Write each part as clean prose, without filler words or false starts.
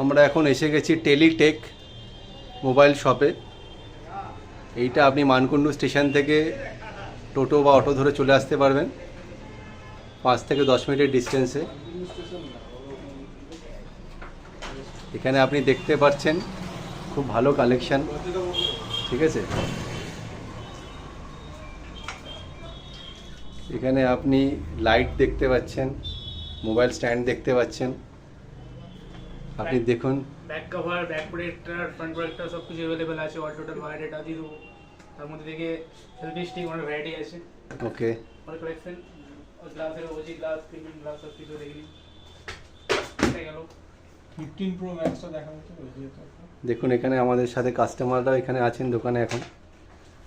আমরা এখন এসে গেছি টেলিটেক মোবাইল শপে। এইটা আপনি মানকুণ্ডু স্টেশন থেকে টোটো বা অটো ধরে চলে আসতে পারবেন, 5 থেকে 10 মিনিটের ডিস্টেন্সে। এখানে আপনি দেখতে পাচ্ছেন খুব ভালো কালেকশন, ঠিক আছে। এখানে আপনি লাইট দেখতে পাচ্ছেন, মোবাইল স্ট্যান্ড দেখতে পাচ্ছেন। আপনি দেখুন back cover, back protector, front protector সব কিছু अवेलेबल আছে। অল টোটাল ওয়াইড এটা দিয়ে দেবো। তার মধ্যে থেকে সেলফি স্টিক অনেক ভ্যারাইটি আছে। ওকে, অল কালেকশন, গ্লাসের ওজি গ্লাস, প্রিমিয়াম গ্লাস সব কিছু দেখুন। এটা গেল 15 প্রো ম্যাক্সটা দেখা হচ্ছে ওই যে। দেখুন এখানে আমাদের সাথে কাস্টমাররাও এখানে আছেন দোকানে এখন,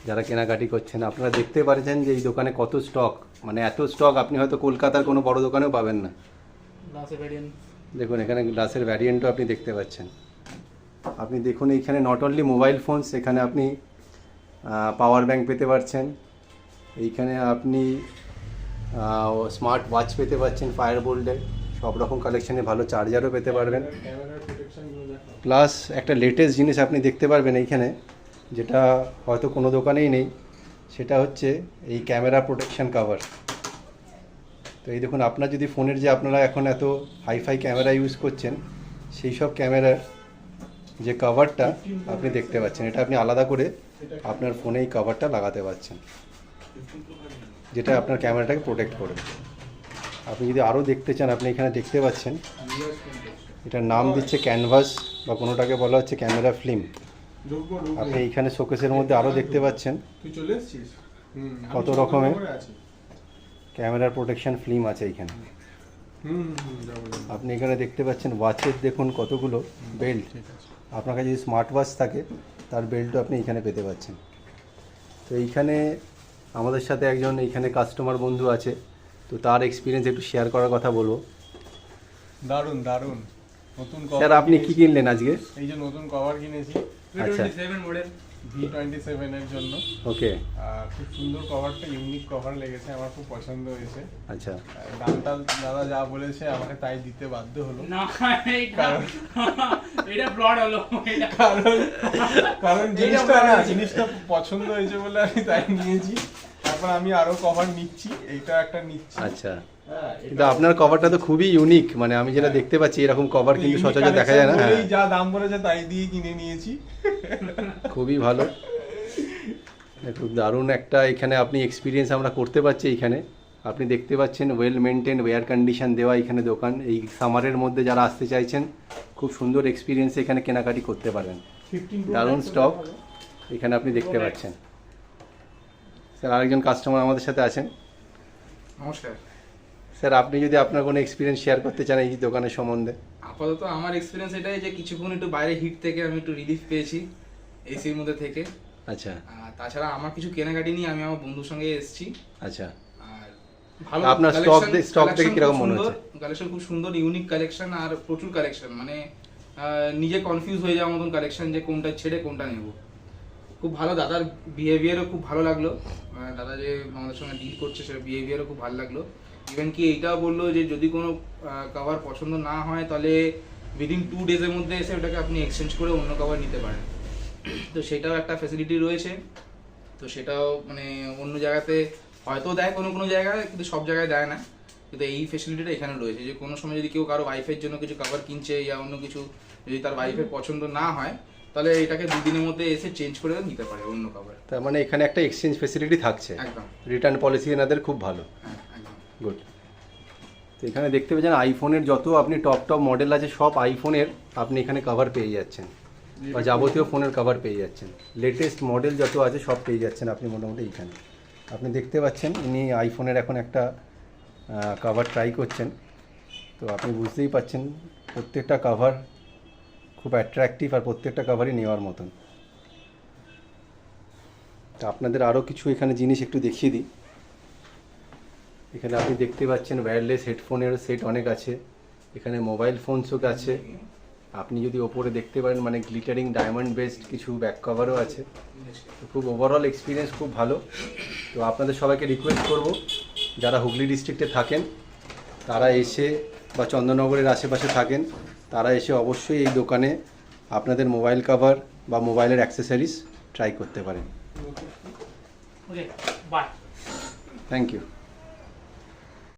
যারা কেনাকাটি করছেন। আপনারা দেখতে পাচ্ছেন যে এই দোকানে কত স্টক, মানে এত স্টক আপনি হয়তো কলকাতার কোনো বড় দোকানেও পাবেন না। গ্লাসের ভ্যারিয়েন্ট দেখুন, এখানে গ্লাসের ভ্যারিয়েন্টও আপনি দেখতে পাচ্ছেন। আপনি দেখুন এইখানে নট অনলি মোবাইল ফোনস, এখানে আপনি পাওয়ার ব্যাংক পেতে পারছেন। এইখানে আপনি স্মার্ট ওয়াচ পেতে পাচ্ছেন ফায়ার বোল্টের, সব রকম কালেকশানে ভালো চার্জারও পেতে পারবেন। প্লাস একটা লেটেস্ট জিনিস আপনি দেখতে পারবেন এইখানে, যেটা হয়তো কোনো দোকানেই নেই, সেটা হচ্ছে এই ক্যামেরা প্রোটেকশন কভার। তো এই দেখুন, আপনার যদি ফোনের যে আপনারা এখন এত হাইফাই ক্যামেরা ইউজ করছেন, সেই সব ক্যামেরার যে কভারটা আপনি দেখতে পাচ্ছেন, এটা আপনি আলাদা করে আপনার ফোনে এই কভারটা লাগাতে পারছেন, যেটা আপনার ক্যামেরাটাকে প্রোটেক্ট করবে। আপনি যদি আরও দেখতে চান, আপনি এখানে দেখতে পাচ্ছেন এটার নাম দিচ্ছে ক্যানভাস, বা কোনোটাকে বলা হচ্ছে ক্যামেরা ফিল্ম। আপনি এইখানে শোকেসের মধ্যে আরও দেখতে পাচ্ছেন কত রকমের ক্যামেরার প্রোটেকশন ফিল্ম আছে এইখানে। আপনি এখানে দেখতে পাচ্ছেন ওয়াচের, দেখুন কতগুলো বেল্ট। আপনার কাছে যদি স্মার্ট ওয়াচ থাকে, তার বেল্টও আপনি এখানে পেতে পাচ্ছেন। তো এইখানে আমাদের সাথে একজন এইখানে কাস্টমার বন্ধু আছে, তো তার এক্সপিরিয়েন্স একটু শেয়ার করার কথা বলবো। দারুন দারুন নতুন কভার। স্যার আপনি কি কিনলেন আজকে? এই যে নতুন কভার কিনেছি, আচ্ছা, V27 মডেল, V27 এর জন্য। ওকে, খুব সুন্দর কভারটা, ইউনিক কভার লেগেছে, আমার খুব পছন্দ হয়েছে। আচ্ছা, দামটা দাদা যা বলেছে আমাকে তাই দিতে বাধ্য হলো। না এটা ফ্রড হলো, এটা কারণ জিনিসটা পছন্দ হয়েছে বলে আমি তাই নিয়েছি। তারপর আমি আরো কভার নিচ্ছি, এইটা একটা নিচ্ছি। আচ্ছা। কিন্তু আপনার কভারটা তো খুবই ইউনিক, মানে আমি যেটা দেখতে পাচ্ছি এরকম কভার কিন্তু সচরাচর দেখা যায় না। হ্যাঁ, যা দাম বলেছে তাই দিয়ে কিনে নিয়েছি। খুবই ভালো, খুব দারুণ একটা এখানে আপনি এক্সপিরিয়েন্স আমরা করতে পারছি। এইখানে আপনি দেখতে পাচ্ছেন ওয়েল মেনটেন, এয়ার কন্ডিশন দেওয়া এখানে দোকান। এই সামারের মধ্যে যারা আসতে চাইছেন, খুব সুন্দর এক্সপিরিয়েন্স এখানে কেনাকাটি করতে পারবেন। দারুণ স্টক এখানে আপনি দেখতে পাচ্ছেন। স্যার আরেকজন কাস্টমার আমাদের সাথে আছেন। নমস্কার স্যার, আপনি যদি আপনার কোনো এক্সপিরিয়েন্স শেয়ার করতে চান এই দোকানের সম্বন্ধে। আপাতত আমার এক্সপিরিয়েন্স এটাই যে কিছুক্ষণ একটু বাইরে হিট থেকে আমি একটু রিলিফ পেয়েছি এসির মধ্যে থেকে। আচ্ছা, তাছাড়া আমার কিছু কেনাকাটি নিয়ে আমি আমার বন্ধুর সঙ্গে এসেছি। আচ্ছা, আর ভালো আপনার স্টক দেখে কিরকম মনে হচ্ছে? কালেকশন খুব সুন্দর, ইউনিক কালেকশন, আর প্রচুর কালেকশন, মানে নিজে কনফিউজ হয়ে যাওয়ার মতন কালেকশন যে কোনটা ছেড়ে কোনটা নেব। খুব ভালো, দাদার বিহেভিয়ারও খুব ভালো লাগলো। দাদা যে আমাদের সঙ্গে ডিল করছে সেটা বিহেভিয়ারও খুব ভালো লাগলো। ইভেন কি এইটাও বললো যে যদি কোনো কভার পছন্দ না হয়, তাহলে উইদিন 2 ডেজের মধ্যে এসে ওটাকে আপনি এক্সচেঞ্জ করে অন্য কভার নিতে পারেন। তো সেটাও একটা ফ্যাসিলিটি রয়েছে। তো সেটাও মানে অন্য জায়গাতে হয়তো দেয় কোনো কোনো জায়গায়, কিন্তু সব জায়গায় দেয় না। কিন্তু এই ফ্যাসিলিটিটা এখানে রয়েছে যে কোনো সময় যদি কেউ কারো ওয়াইফের জন্য কিছু কভার কিনছে ইয়া অন্য কিছু, যদি তার ওয়াইফের পছন্দ না হয়, তাহলে এটাকে 2 দিনের মধ্যে এসে চেঞ্জ করে নিতে পারে অন্য কভার। তার মানে এখানে একটা এক্সচেঞ্জ ফ্যাসিলিটি থাকছে। একদম, রিটার্ন পলিসি এনাদের খুব ভালো। হ্যাঁ একদম গুড। তো এখানে দেখতে পাচ্ছেন আইফোনের যত আপনি টপ মডেল আছে, সব আইফোনের আপনি এখানে কভার পেয়ে যাচ্ছেন, বা যাবতীয় ফোনের কভার পেয়ে যাচ্ছেন। লেটেস্ট মডেল যত আছে সব পেয়ে যাচ্ছেন আপনি মোটামুটি এইখানে। আপনি দেখতে পাচ্ছেন ইনি আইফোনের এখন একটা কভার ট্রাই করছেন। তো আপনি বুঝতেই পাচ্ছেন প্রত্যেকটা কভার খুব অ্যাট্রাকটিভ, আর প্রত্যেকটা কভারই নেওয়ার মতন। তো আপনাদের আরও কিছু এখানে জিনিস একটু দেখিয়ে দিই। এখানে আপনি দেখতে পাচ্ছেন ওয়্যারলেস হেডফোনের সেট অনেক আছে, এখানে মোবাইল ফোনসও আছে। আপনি যদি ওপরে দেখতে পারেন মানে গ্লিটারিং ডায়মন্ড বেসড কিছু ব্যাক কভারও আছে। তো খুব ওভারঅল এক্সপিরিয়েন্স খুব ভালো। তো আপনাদের সবাইকে রিকোয়েস্ট করব, যারা হুগলি ডিস্ট্রিক্টে থাকেন তারা এসে, বা চন্দননগরের আশেপাশে থাকেন তারা এসে অবশ্যই এই দোকানে আপনাদের মোবাইল কভার বা মোবাইলের অ্যাক্সেসরিজ ট্রাই করতে পারেন। Okay bye. Thank you.